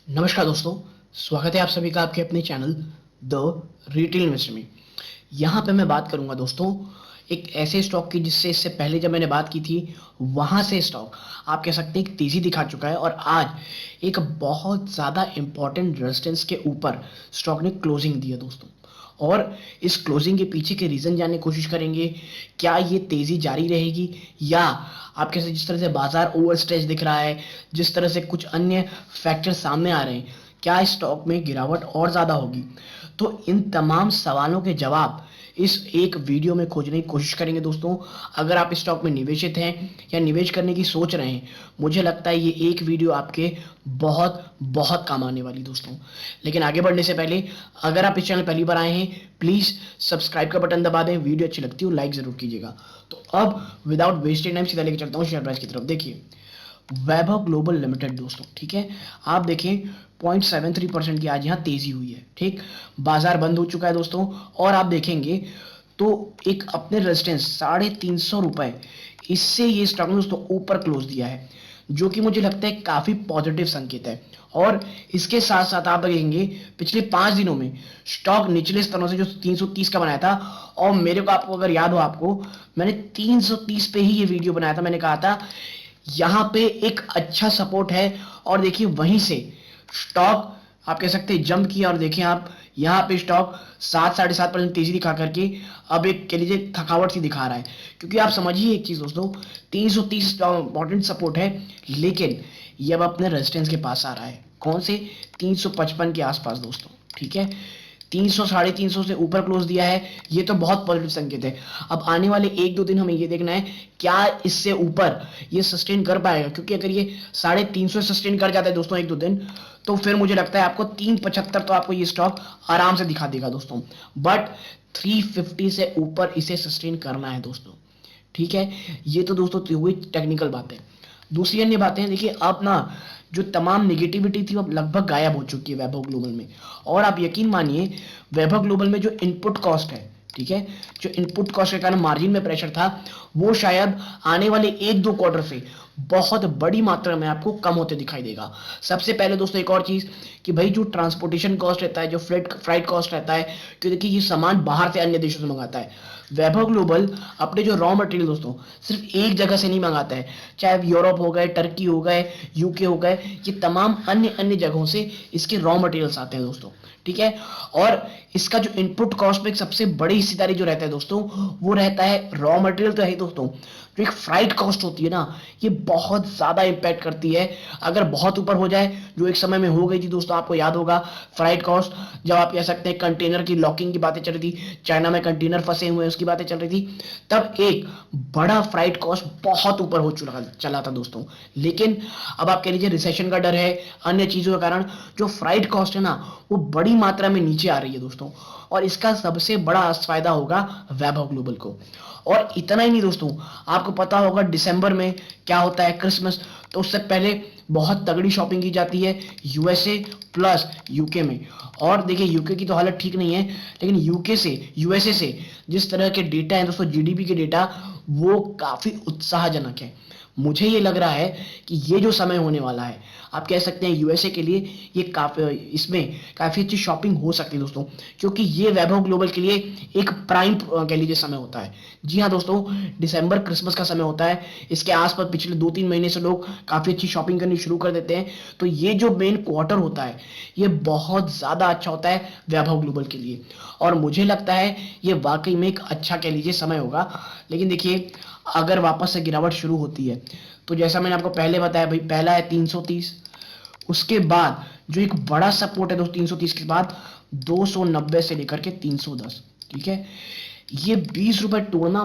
नमस्कार दोस्तों, स्वागत है आप सभी का आपके अपने चैनल द रिटेल इन्वेस्टर में। यहाँ पे मैं बात करूँगा दोस्तों एक ऐसे स्टॉक की जिससे इससे पहले जब मैंने बात की थी वहाँ से स्टॉक आप कह सकते हैं एक तेज़ी दिखा चुका है और आज एक बहुत ज़्यादा इम्पॉर्टेंट रेजिस्टेंस के ऊपर स्टॉक ने क्लोजिंग दी है दोस्तों। और इस क्लोजिंग के पीछे के रीज़न जानने की कोशिश करेंगे। क्या ये तेज़ी जारी रहेगी या आप कैसे जिस तरह से बाजार ओवर स्ट्रेच दिख रहा है, जिस तरह से कुछ अन्य फैक्टर सामने आ रहे हैं, क्या स्टॉक में गिरावट और ज़्यादा होगी? तो इन तमाम सवालों के जवाब इस एक वीडियो में खोजने की कोशिश करेंगे दोस्तों। अगर आप स्टॉक में निवेशित हैं या निवेश करने की सोच रहे हैं, मुझे लगता है ये एक वीडियो आपके बहुत बहुत काम आने वाली दोस्तों। लेकिन आगे बढ़ने से पहले अगर आप इस चैनल पहली बार आए हैं, प्लीज़ सब्सक्राइब का बटन दबा दें। वीडियो अच्छी लगती हो लाइक ज़रूर कीजिएगा। तो अब विदाउट वेस्टेड टाइम सीधा लेके चलता हूँ शेयर प्राइस की तरफ। देखिए वैभव ग्लोबल लिमिटेड दोस्तों, ठीक है, आप देखें 0.73% की आज यहाँ तेजी हुई है। ठीक, बाजार बंद हो चुका है दोस्तों और आप देखेंगे तो एक अपने रेजिस्टेंस 350 रुपए, इससे ये स्टॉक ने दोस्तों ऊपर क्लोज दिया है, जो कि मुझे लगता है काफ़ी पॉजिटिव संकेत है। और इसके साथ साथ आप देखेंगे पिछले 5 दिनों में स्टॉक निचले स्तरों से जो 330 का बनाया था, और मेरे को आपको अगर याद हो, आपको मैंने 330 पे ही ये वीडियो बनाया था। मैंने कहा था यहाँ पे एक अच्छा सपोर्ट है और देखिए वहीं से स्टॉक आप कह सकते हैं जंप किया और देखिए आप यहाँ पे स्टॉक 7-7.5% तेजी दिखा करके अब एक कह लीजिए थकावट सी दिखा रहा है। क्योंकि आप समझिए एक चीज़ दोस्तों, 330 इंपॉर्टेंट सपोर्ट है, लेकिन ये अब अपने रेजिस्टेंस के पास आ रहा है। कौन से? 355 के आसपास दोस्तों। ठीक है, 300 350 से ऊपर क्लोज दिया है, ये तो बहुत पॉजिटिव संकेत है। अब आने वाले 1-2 दिन हमें ये देखना है क्या इससे ऊपर ये सस्टेन कर पाएगा, क्योंकि अगर ये 350 सस्टेन कर जाता है दोस्तों 1-2 दिन, तो फिर मुझे लगता है आपको 375 तो आपको ये स्टॉक आराम से दिखा देगा दोस्तों। बट 350 से ऊपर इसे सस्टेन करना है दोस्तों। ठीक है, ये तो दोस्तों हुई टेक्निकल बातें। दूसरी अन्य बातें देखिए, अब ना जो तमाम नेगेटिविटी थी वो लगभग गायब हो चुकी है वैभव ग्लोबल में। और आप यकीन मानिए वैभव ग्लोबल में जो इनपुट कॉस्ट है, ठीक है, जो इनपुट कॉस्ट के कारण मार्जिन में प्रेशर था, वो शायद आने वाले 1-2 क्वार्टर से बहुत बड़ी मात्रा में आपको कम होते दिखाई देगा। सबसे पहले दोस्तों एक और चीज़ कि भाई जो ट्रांसपोर्टेशन कॉस्ट रहता है, जो फ्राइट कॉस्ट रहता है, क्योंकि देखिए ये सामान बाहर से अन्य देशों से मंगाता है। वैभव ग्लोबल अपने जो रॉ मटेरियल दोस्तों सिर्फ एक जगह से नहीं मंगाता है, चाहे यूरोप हो गए, टर्की हो गए, यूके हो गए, ये तमाम अन्य अन्य जगहों से इसके रॉ मटेरियल्स आते हैं दोस्तों। ठीक है, और इसका जो इनपुट कॉस्ट में एक सबसे बड़ी हिस्सेदारी जो रहता है दोस्तों, वो रहता है रॉ मटेरियल तो है दोस्तों, जो एक फ्राइट कॉस्ट होती है ना, ये बहुत ज़्यादा इम्पैक्ट करती है। अगर बहुत ऊपर हो जाए, जो एक समय में हो गई थी दोस्तों, आपको याद होगा फ्राइट कॉस्ट, जब आप कह सकते हैं कंटेनर की लॉकिंग की बातें चल रही थी, चाइना में कंटेनर फंसे हुए उसकी बातें चल रही थी, तब एक बड़ा फ्राइट कॉस्ट बहुत ऊपर हो चुका चला था दोस्तों। लेकिन अब आप कह लीजिए रिसेशन का डर है, अन्य चीज़ों के कारण जो फ्राइट कॉस्ट है ना, वो बड़ी मात्रा में नीचे आ रही है दोस्तों, और इसका सबसे बड़ा फायदा होगा वैभव ग्लोबल को। और इतना ही नहीं दोस्तों, आपको पता होगा दिसंबर में क्या होता है, क्रिसमस, तो उससे पहले बहुत तगड़ी शॉपिंग की जाती है यूएसए प्लस यूके में। और देखिए यूके की तो हालत ठीक नहीं है, लेकिन यूके से यूएसए से जिस तरह के डेटा हैं दोस्तों, जीडीपी के डेटा, वो काफ़ी उत्साहजनक है। मुझे ये लग रहा है कि ये जो समय होने वाला है, आप कह सकते हैं यूएसए के लिए ये काफ़ी, इसमें काफ़ी अच्छी शॉपिंग हो सकती है दोस्तों, क्योंकि ये वैभव ग्लोबल के लिए एक प्राइम कह लीजिए समय होता है। जी हाँ दोस्तों, दिसंबर क्रिसमस का समय होता है, इसके आसपास पिछले 2-3 महीने से लोग काफ़ी अच्छी शॉपिंग करनी शुरू कर देते हैं। तो ये जो मेन क्वार्टर होता है, ये बहुत ज़्यादा अच्छा होता है वैभव ग्लोबल के लिए, और मुझे लगता है ये वाकई में एक अच्छा कह लीजिए समय होगा। लेकिन देखिए अगर वापस से गिरावट शुरू होती है, तो जैसा मैंने आपको पहले बताया भाई, पहला है 330, उसके बाद जो एक बड़ा सपोर्ट है दोस्तों 330 के बाद 290 से लेकर के 310। ठीक है, ये 20 रुपए तोड़ना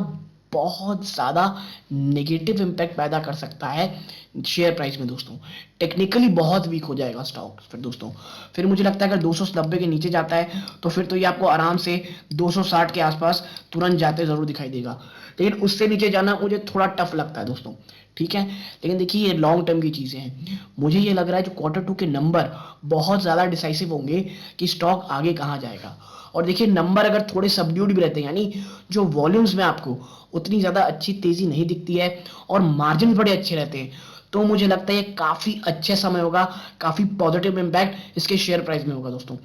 बहुत ज़्यादा नेगेटिव इम्पैक्ट पैदा कर सकता है शेयर प्राइस में दोस्तों। टेक्निकली बहुत वीक हो जाएगा स्टॉक फिर दोस्तों। फिर मुझे लगता है अगर 290 के नीचे जाता है, तो फिर तो ये आपको आराम से 260 के आसपास तुरंत जाते ज़रूर दिखाई देगा। लेकिन उससे नीचे जाना मुझे थोड़ा टफ लगता है दोस्तों। ठीक है, लेकिन देखिए ये लॉन्ग टर्म की चीज़ें हैं। मुझे ये लग रहा है जो Q2 के नंबर बहुत ज़्यादा डिसाइसिव होंगे कि स्टॉक आगे कहाँ जाएगा। और देखिए नंबर अगर थोड़े सबड्यूड भी रहते हैं, यानी जो वॉल्यूम्स में आपको उतनी ज़्यादा अच्छी तेज़ी नहीं दिखती है और मार्जिन बड़े अच्छे रहते हैं, तो मुझे लगता है ये काफी अच्छे समय होगा, काफी पॉजिटिव इंपैक्ट इसके शेयर प्राइस में होगा दोस्तों।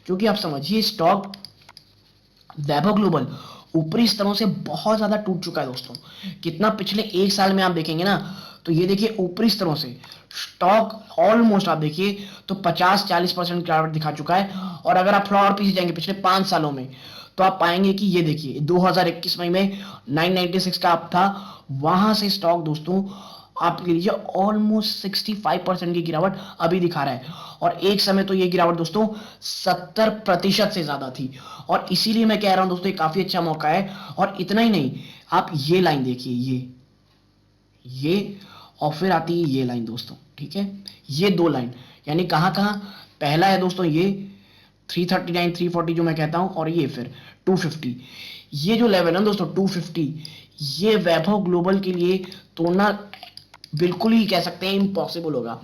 क्योंकि आप समझिए स्टॉक वैभव ग्लोबल ऊपरी स्तरों से बहुत ज्यादा टूट चुका है दोस्तों। कितना पिछले एक साल में आप देखेंगे ना, तो ये देखिए ऊपरी स्तरों से स्टॉक ऑलमोस्ट आप देखिए तो 50-40% गिरावट दिखा चुका है। और अगर आप थोड़ा और पीछे जाएंगे पिछले 5 सालों में, तो आप पाएंगे कि ये देखिए 2021 मई में 996 का आप था, वहां से स्टॉक दोस्तों आप लीजिए ऑलमोस्ट 65% की गिरावट अभी दिखा रहा है। और एक समय तो ये गिरावट दोस्तों 70% से ज्यादा थी। और इसीलिए मैं कह रहा हूं दोस्तों ये काफी अच्छा मौका है। और इतना ही नहीं, आप ये लाइन देखिए, ये और फिर आती है ये लाइन दोस्तों, ठीक है। ये दो लाइन यानी कहां कहां, पहला है दोस्तों ये 339 340 जो मैं कहता हूं, और ये फिर 250। ये जो लेवल है दोस्तों 250, ये वैभव ग्लोबल के लिए तोड़ना बिल्कुल ही कह सकते हैं इम्पॉसिबल होगा।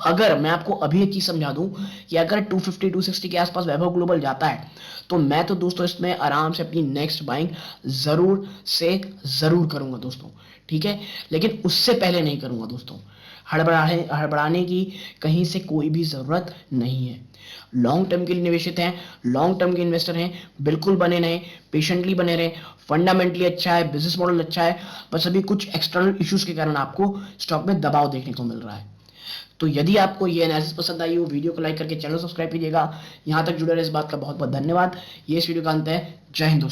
अगर मैं आपको अभी एक चीज समझा दूं कि अगर 250 260 के आसपास वैभव ग्लोबल जाता है, तो मैं तो दोस्तों इसमें आराम से अपनी नेक्स्ट बाइंग जरूर से जरूर करूंगा दोस्तों, ठीक है। लेकिन उससे पहले नहीं करूंगा दोस्तों। हड़बड़ाने की कहीं से कोई भी जरूरत नहीं है। लॉन्ग टर्म के लिए निवेशित हैं, लॉन्ग टर्म के इन्वेस्टर हैं, बिल्कुल बने रहें, पेशेंटली बने रहें। फंडामेंटली अच्छा है, बिजनेस मॉडल अच्छा है, बस अभी कुछ एक्सटर्नल इश्यूज के कारण आपको स्टॉक में दबाव देखने को मिल रहा है। तो यदि आपको ये एनालिसिस पसंद आई हो, वीडियो को लाइक करके चैनल सब्सक्राइब कीजिएगा। यहां तक जुड़े रहे इस बात का बहुत बहुत धन्यवाद। ये इस वीडियो का अंत है। जय हिंद दोस्तों।